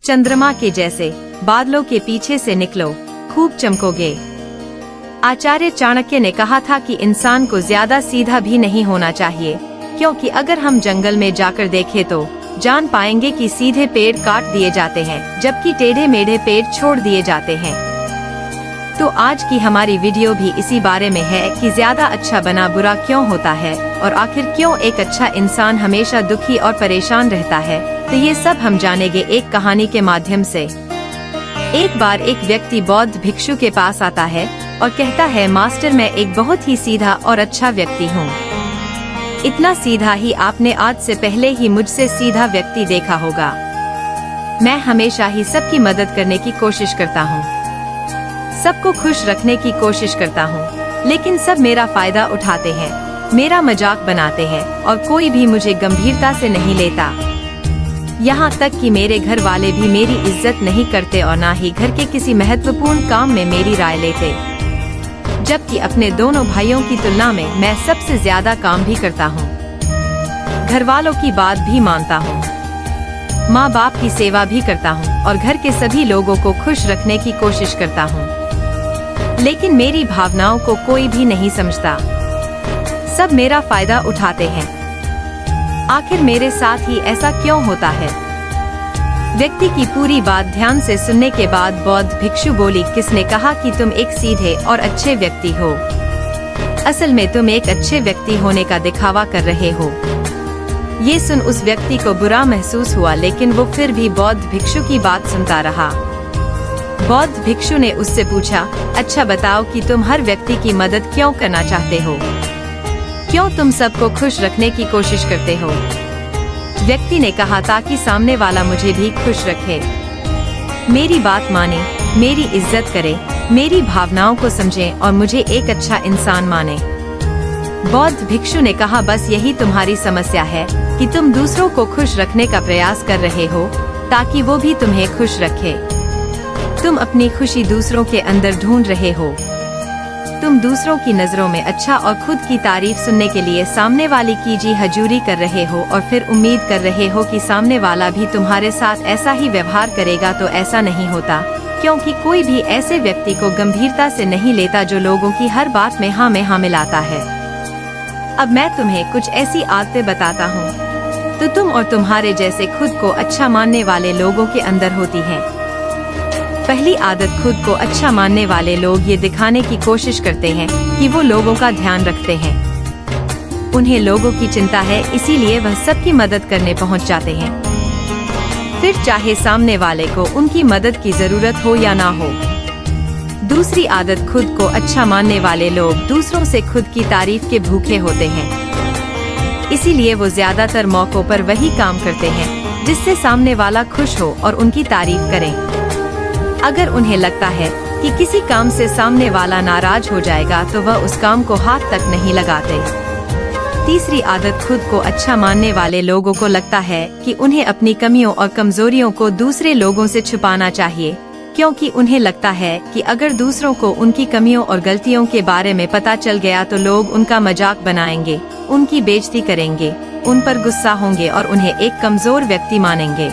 चंद्रमा के जैसे बादलों के पीछे से निकलो, खूब चमकोगे। आचार्य चाणक्य ने कहा था कि इंसान को ज्यादा सीधा भी नहीं होना चाहिए, क्योंकि अगर हम जंगल में जाकर देखें तो जान पाएंगे कि सीधे पेड़ काट दिए जाते हैं, जबकि टेढ़े मेढ़े पेड़ छोड़ दिए जाते हैं। तो आज की हमारी वीडियो भी इसी बारे में है कि ज्यादा अच्छा बना बुरा क्यों होता है और आखिर क्यों एक अच्छा इंसान हमेशा दुखी और परेशान रहता है। तो ये सब हम जानेंगे एक कहानी के माध्यम से। एक बार एक व्यक्ति बौद्ध भिक्षु के पास आता है और कहता है, मास्टर मैं एक बहुत ही सीधा और अच्छा व्यक्ति हूँ। इतना सीधा ही आपने आज से पहले ही मुझसे सीधा व्यक्ति देखा होगा। मैं हमेशा ही सबकी मदद करने की कोशिश करता हूँ, सबको खुश रखने की कोशिश करता हूँ, लेकिन सब मेरा फायदा उठाते हैं, मेरा मजाक बनाते हैं और कोई भी मुझे गंभीरता से नहीं लेता। यहाँ तक कि मेरे घर वाले भी मेरी इज्जत नहीं करते और ना ही घर के किसी महत्वपूर्ण काम में मेरी राय लेते, जबकि अपने दोनों भाइयों की तुलना में मैं सबसे ज्यादा काम भी करता हूँ, घर वालों की बात भी मानता हूँ, माँ बाप की सेवा भी करता हूँ और घर के सभी लोगों को खुश रखने की कोशिश करता हूँ। लेकिन मेरी भावनाओं को कोई भी नहीं समझता, सब मेरा फायदा उठाते हैं। आखिर मेरे साथ ही ऐसा क्यों होता है? व्यक्ति की पूरी बात ध्यान से सुनने के बाद बौद्ध भिक्षु बोली, किसने कहा कि तुम एक सीधे और अच्छे व्यक्ति हो? असल में तुम एक अच्छे व्यक्ति होने का दिखावा कर रहे हो। ये सुन उस व्यक्ति को बुरा महसूस हुआ, लेकिन वो फिर भी बौद्ध भिक्षु की बात सुनता रहा। बौद्ध भिक्षु ने उससे पूछा, अच्छा बताओ कि तुम हर व्यक्ति की मदद क्यों करना चाहते हो? क्यों तुम सबको खुश रखने की कोशिश करते हो? व्यक्ति ने कहा, ताकि सामने वाला मुझे भी खुश रखे, मेरी बात माने, मेरी इज्जत करे, मेरी भावनाओं को समझे और मुझे एक अच्छा इंसान माने। बौद्ध भिक्षु ने कहा, बस यही तुम्हारी समस्या है कि तुम दूसरों को खुश रखने का प्रयास कर रहे हो ताकि वो भी तुम्हें खुश रखे। तुम अपनी खुशी दूसरों के अंदर ढूंढ रहे हो। तुम दूसरों की नजरों में अच्छा और खुद की तारीफ सुनने के लिए सामने वाले की जी हजूरी कर रहे हो और फिर उम्मीद कर रहे हो कि सामने वाला भी तुम्हारे साथ ऐसा ही व्यवहार करेगा। तो ऐसा नहीं होता, क्योंकि कोई भी ऐसे व्यक्ति को गंभीरता से नहीं लेता जो लोगों की हर बात में हाँ में हाँ मिलाता है। अब मैं तुम्हें कुछ ऐसी आदतें बताता हूँ तो तुम और तुम्हारे जैसे खुद को अच्छा मानने वाले लोगों के अंदर होती है। पहली आदत, खुद को अच्छा मानने वाले लोग ये दिखाने की कोशिश करते हैं कि वो लोगों का ध्यान रखते हैं। उन्हें लोगों की चिंता है, इसीलिए वह सबकी मदद करने पहुंच जाते हैं, फिर चाहे सामने वाले को उनकी मदद की जरूरत हो या ना हो। दूसरी आदत, खुद को अच्छा मानने वाले लोग दूसरों से खुद की तारीफ के भूखे होते हैं, इसीलिए वो ज्यादातर मौकों पर वही काम करते हैं जिससे सामने वाला खुश हो और उनकी तारीफ करें। अगर उन्हें लगता है कि किसी काम से सामने वाला नाराज हो जाएगा तो वह उस काम को हाथ तक नहीं लगाते। तीसरी आदत, खुद को अच्छा मानने वाले लोगों को लगता है कि उन्हें अपनी कमियों और कमजोरियों को दूसरे लोगों से छुपाना चाहिए, क्योंकि उन्हें लगता है कि अगर दूसरों को उनकी कमियों और गलतियों के बारे में पता चल गया तो लोग उनका मजाक बनाएंगे, उनकी बेइज्जती करेंगे, उन पर गुस्सा होंगे और उन्हें एक कमजोर व्यक्ति मानेंगे।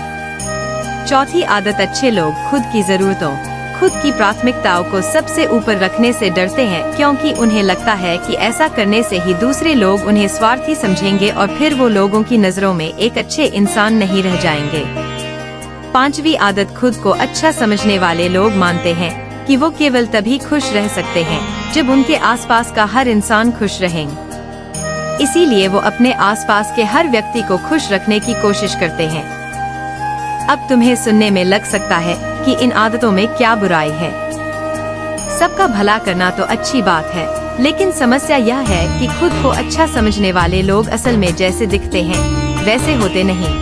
चौथी आदत, अच्छे लोग खुद की जरूरतों, खुद की प्राथमिकताओं को सबसे ऊपर रखने से डरते हैं, क्योंकि उन्हें लगता है कि ऐसा करने से ही दूसरे लोग उन्हें स्वार्थी समझेंगे और फिर वो लोगों की नजरों में एक अच्छे इंसान नहीं रह जाएंगे। पांचवी आदत, खुद को अच्छा समझने वाले लोग मानते हैं कि वो केवल तभी खुश रह सकते हैं जब उनके आसपास का हर इंसान खुश रहे, इसीलिए वो अपने आसपास के हर व्यक्ति को खुश रखने की कोशिश करते हैं। अब तुम्हें सुनने में लग सकता है कि इन आदतों में क्या बुराई है। सबका भला करना तो अच्छी बात है, लेकिन समस्या यह है कि खुद को अच्छा समझने वाले लोग असल में जैसे दिखते हैं वैसे होते नहीं,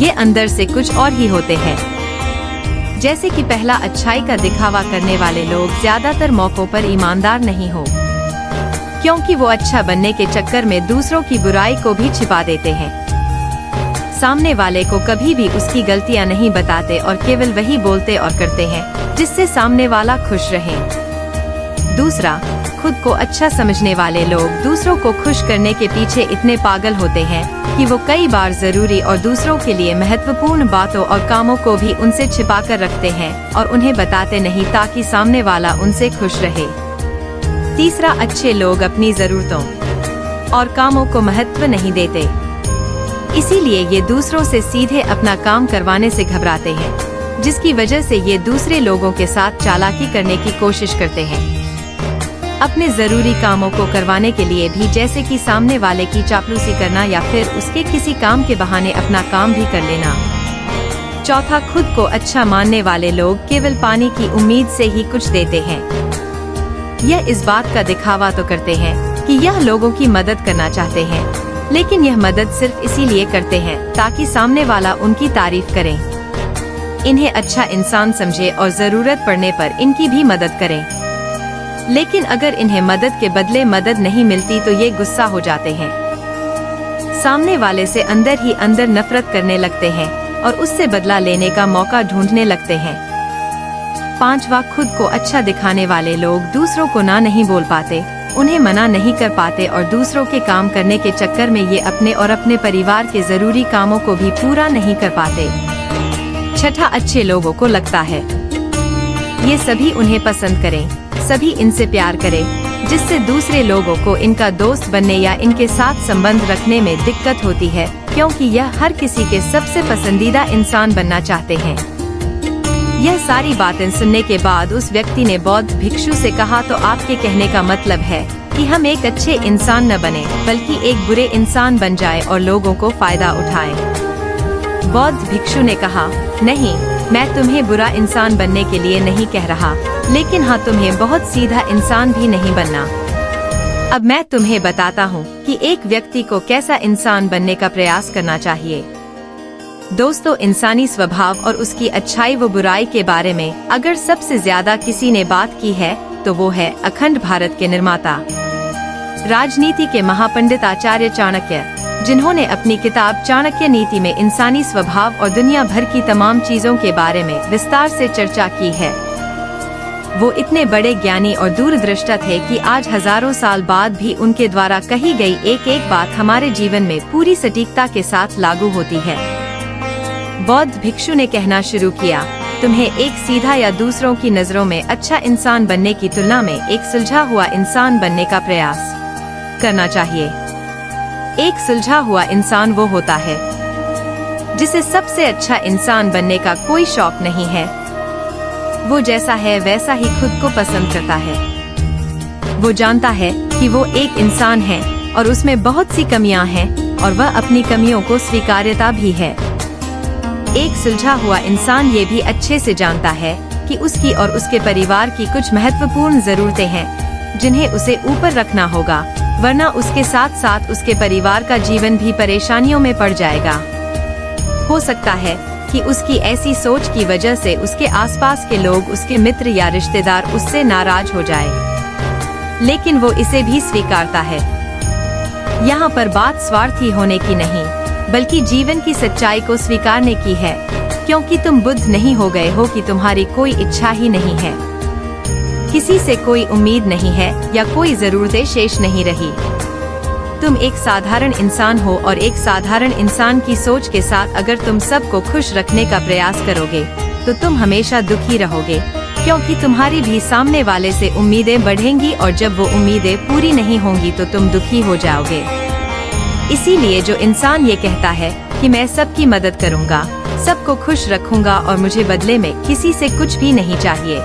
ये अंदर से कुछ और ही होते हैं। जैसे कि पहला, अच्छाई का दिखावा करने वाले लोग ज्यादातर मौकों पर ईमानदार नहीं हो, क्योंकि वो अच्छा बनने के चक्कर में दूसरों की बुराई को भी छिपा देते हैं। सामने वाले को कभी भी उसकी गलतियां नहीं बताते और केवल वही बोलते और करते हैं जिससे सामने वाला खुश रहे। दूसरा, खुद को अच्छा समझने वाले लोग दूसरों को खुश करने के पीछे इतने पागल होते हैं कि वो कई बार जरूरी और दूसरों के लिए महत्वपूर्ण बातों और कामों को भी उनसे छिपा कर रखते हैं और उन्हें बताते नहीं ताकि सामने वाला उनसे खुश रहे। तीसरा, अच्छे लोग अपनी जरूरतों और कामों को महत्व नहीं देते, इसीलिए ये दूसरों से सीधे अपना काम करवाने से घबराते हैं, जिसकी वजह से ये दूसरे लोगों के साथ चालाकी करने की कोशिश करते हैं, अपने जरूरी कामों को करवाने के लिए भी, जैसे कि सामने वाले की चापलूसी करना या फिर उसके किसी काम के बहाने अपना काम भी कर लेना। चौथा, खुद को अच्छा मानने वाले लोग केवल पाने की उम्मीद से ही कुछ देते हैं। यह इस बात का दिखावा तो करते हैं कि यह लोगों की मदद करना चाहते हैं, लेकिन यह मदद सिर्फ इसीलिए करते हैं ताकि सामने वाला उनकी तारीफ करे, इन्हें अच्छा इंसान समझे और जरूरत पड़ने पर इनकी भी मदद करें। लेकिन अगर इन्हें मदद के बदले मदद नहीं मिलती तो ये गुस्सा हो जाते हैं, सामने वाले से अंदर ही अंदर नफरत करने लगते हैं और उससे बदला लेने का मौका ढूंढने लगते हैं। पांचवा, खुद को अच्छा दिखाने वाले लोग दूसरों को ना नहीं बोल पाते, उन्हें मना नहीं कर पाते और दूसरों के काम करने के चक्कर में ये अपने और अपने परिवार के जरूरी कामों को भी पूरा नहीं कर पाते। छठा, अच्छे लोगों को लगता है ये सभी उन्हें पसंद करें, सभी इनसे प्यार करें, जिससे दूसरे लोगों को इनका दोस्त बनने या इनके साथ संबंध रखने में दिक्कत होती है, क्योंकि यह हर किसी के सबसे पसंदीदा इंसान बनना चाहते हैं। यह सारी बातें सुनने के बाद उस व्यक्ति ने बौद्ध भिक्षु से कहा, तो आपके कहने का मतलब है कि हम एक अच्छे इंसान न बने बल्कि एक बुरे इंसान बन जाए और लोगों को फायदा उठाएं। बौद्ध भिक्षु ने कहा, नहीं, मैं तुम्हें बुरा इंसान बनने के लिए नहीं कह रहा, लेकिन हाँ, तुम्हें बहुत सीधा इंसान भी नहीं बनना। अब मैं तुम्हें बताता हूँ कि एक व्यक्ति को कैसा इंसान बनने का प्रयास करना चाहिए। दोस्तों, इंसानी स्वभाव और उसकी अच्छाई व बुराई के बारे में अगर सबसे ज्यादा किसी ने बात की है तो वो है अखंड भारत के निर्माता, राजनीति के महापंडित आचार्य चाणक्य, जिन्होंने अपनी किताब चाणक्य नीति में इंसानी स्वभाव और दुनिया भर की तमाम चीजों के बारे में विस्तार से चर्चा की है। वो इतने बड़े ज्ञानी और दूरदृष्टा थे कि आज हजारों साल बाद भी उनके द्वारा कही गई एक एक बात हमारे जीवन में पूरी सटीकता के साथ लागू होती है। बौद्ध भिक्षु ने कहना शुरू किया, तुम्हें एक सीधा या दूसरों की नजरों में अच्छा इंसान बनने की तुलना में एक सुलझा हुआ इंसान बनने का प्रयास करना चाहिए। एक सुलझा हुआ इंसान वो होता है जिसे सबसे अच्छा इंसान बनने का कोई शौक नहीं है। वो जैसा है वैसा ही खुद को पसंद करता है। वो जानता है कि वो एक इंसान है और उसमें बहुत सी कमियां हैं और वह अपनी कमियों को स्वीकार्यता भी है। एक सुलझा हुआ इंसान ये भी अच्छे से जानता है कि उसकी और उसके परिवार की कुछ महत्वपूर्ण जरूरतें हैं जिन्हें उसे ऊपर रखना होगा, वरना उसके साथ साथ उसके परिवार का जीवन भी परेशानियों में पड़ जाएगा। हो सकता है कि उसकी ऐसी सोच की वजह से उसके आसपास के लोग, उसके मित्र या रिश्तेदार उससे नाराज हो जाए, लेकिन वो इसे भी स्वीकारता है। यहाँ पर बात स्वार्थी होने की नहीं, बल्कि जीवन की सच्चाई को स्वीकारने की है, क्योंकि तुम बुद्ध नहीं हो गए हो कि तुम्हारी कोई इच्छा ही नहीं है, किसी से कोई उम्मीद नहीं है या कोई जरूरतें शेष नहीं रही। तुम एक साधारण इंसान हो और एक साधारण इंसान की सोच के साथ अगर तुम सबको खुश रखने का प्रयास करोगे तो तुम हमेशा दुखी रहोगे, क्योंकि तुम्हारी भी सामने वाले से उम्मीदें बढ़ेंगी और जब वो उम्मीदें पूरी नहीं होंगी तो तुम दुखी हो जाओगे। इसीलिए जो इंसान ये कहता है कि मैं सबकी मदद करूँगा, सबको खुश रखूंगा और मुझे बदले में किसी से कुछ भी नहीं चाहिए,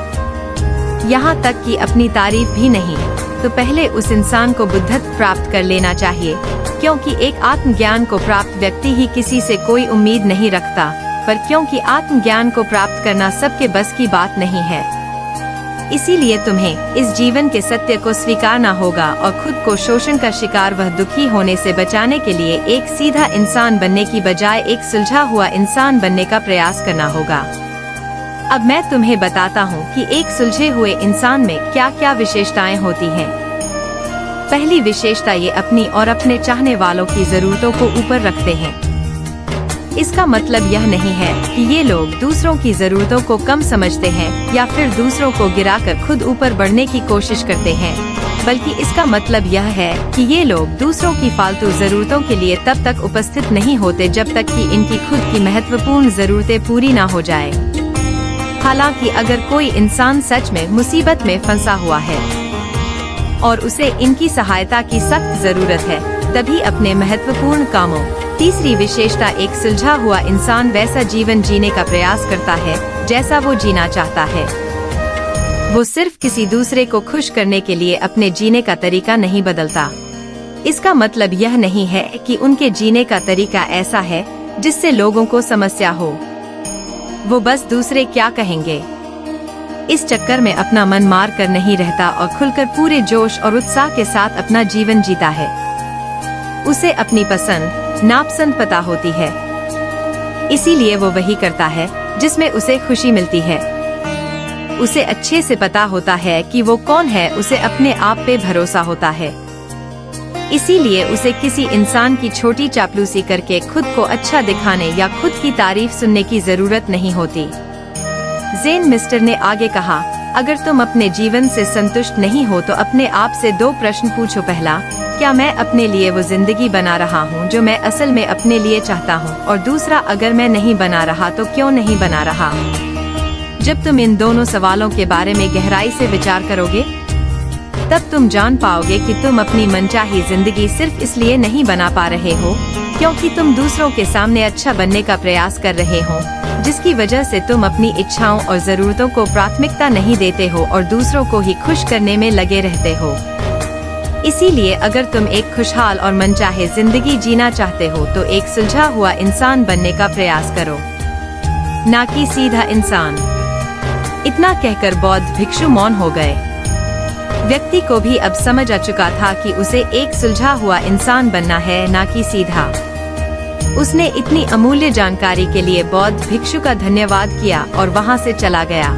यहाँ तक कि अपनी तारीफ भी नहीं, तो पहले उस इंसान को बुद्धत्व प्राप्त कर लेना चाहिए, क्योंकि एक आत्मज्ञान को प्राप्त व्यक्ति ही किसी से कोई उम्मीद नहीं रखता, पर क्योंकि आत्मज्ञान को प्राप्त करना सबके बस की बात नहीं है। इसीलिए तुम्हें इस जीवन के सत्य को स्वीकारना होगा और खुद को शोषण का शिकार वह दुखी होने से बचाने के लिए एक सीधा इंसान बनने की बजाय एक सुलझा हुआ इंसान बनने का प्रयास करना होगा। अब मैं तुम्हें बताता हूँ कि एक सुलझे हुए इंसान में क्या क्या विशेषताएं होती हैं। पहली विशेषता, ये अपनी और अपने चाहने वालों की जरूरतों को ऊपर रखते हैं। इसका मतलब यह नहीं है कि ये लोग दूसरों की जरूरतों को कम समझते हैं या फिर दूसरों को गिराकर खुद ऊपर बढ़ने की कोशिश करते हैं। बल्कि इसका मतलब यह है कि ये लोग दूसरों की फालतू जरूरतों के लिए तब तक उपस्थित नहीं होते जब तक कि इनकी खुद की महत्वपूर्ण जरूरतें पूरी ना हो जाए। हालांकि अगर कोई इंसान सच में मुसीबत में फंसा हुआ है और उसे इनकी सहायता की सख्त जरूरत है, तभी अपने महत्वपूर्ण कामों। तीसरी विशेषता, एक सुलझा हुआ इंसान वैसा जीवन जीने का प्रयास करता है जैसा वो जीना चाहता है। वो सिर्फ किसी दूसरे को खुश करने के लिए अपने जीने का तरीका नहीं बदलता। इसका मतलब यह नहीं है कि उनके जीने का तरीका ऐसा है जिससे लोगों को समस्या हो। वो बस दूसरे क्या कहेंगे इस चक्कर में अपना मन मार कर नहीं रहता और खुलकर पूरे जोश और उत्साह के साथ अपना जीवन जीता है। उसे अपनी पसंद नापसंद पता होती है, इसीलिए वो वही करता है जिसमें उसे खुशी मिलती है। उसे अच्छे से पता होता है कि वो कौन है, उसे अपने आप पे भरोसा होता है, इसीलिए उसे किसी इंसान की छोटी चापलूसी करके खुद को अच्छा दिखाने या खुद की तारीफ सुनने की जरूरत नहीं होती। ज़ेन मिस्टर ने आगे कहा, अगर तुम अपने जीवन से संतुष्ट नहीं हो तो अपने आप से 2 प्रश्न पूछो। पहला, क्या मैं अपने लिए वो जिंदगी बना रहा हूँ जो मैं असल में अपने लिए चाहता हूँ? और दूसरा, अगर मैं नहीं बना रहा तो क्यों नहीं बना रहा? जब तुम इन दोनों सवालों के बारे में गहराई से विचार करोगे, तब तुम जान पाओगे कि तुम अपनी मनचाही जिंदगी सिर्फ इसलिए नहीं बना पा रहे हो क्योंकि तुम दूसरों के सामने अच्छा बनने का प्रयास कर रहे हो, जिसकी वजह से तुम अपनी इच्छाओं और जरूरतों को प्राथमिकता नहीं देते हो और दूसरों को ही खुश करने में लगे रहते हो। इसीलिए अगर तुम एक खुशहाल और मनचाहे जिंदगी जीना चाहते हो तो एक सुलझा हुआ इंसान बनने का प्रयास करो, ना कि सीधा इंसान। इतना कहकर बौद्ध भिक्षु मौन हो गए। व्यक्ति को भी अब समझ आ चुका था कि उसे एक सुलझा हुआ इंसान बनना है, ना कि सीधा। उसने इतनी अमूल्य जानकारी के लिए बौद्ध भिक्षु का धन्यवाद किया और वहां से चला गया।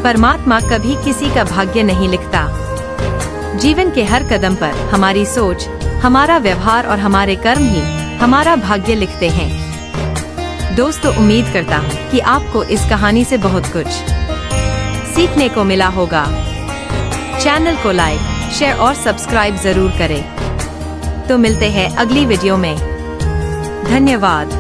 परमात्मा कभी किसी का भाग्य नहीं लिखता। जीवन के हर कदम पर हमारी सोच, हमारा व्यवहार और हमारे कर्म ही हमारा भाग्य लिखते हैं। दोस्तों, उम्मीद करता हूँ कि आपको इस कहानी से बहुत कुछ सीखने को मिला होगा। चैनल को लाइक, शेयर और सब्सक्राइब जरूर करें। तो मिलते हैं अगली वीडियो में। धन्यवाद।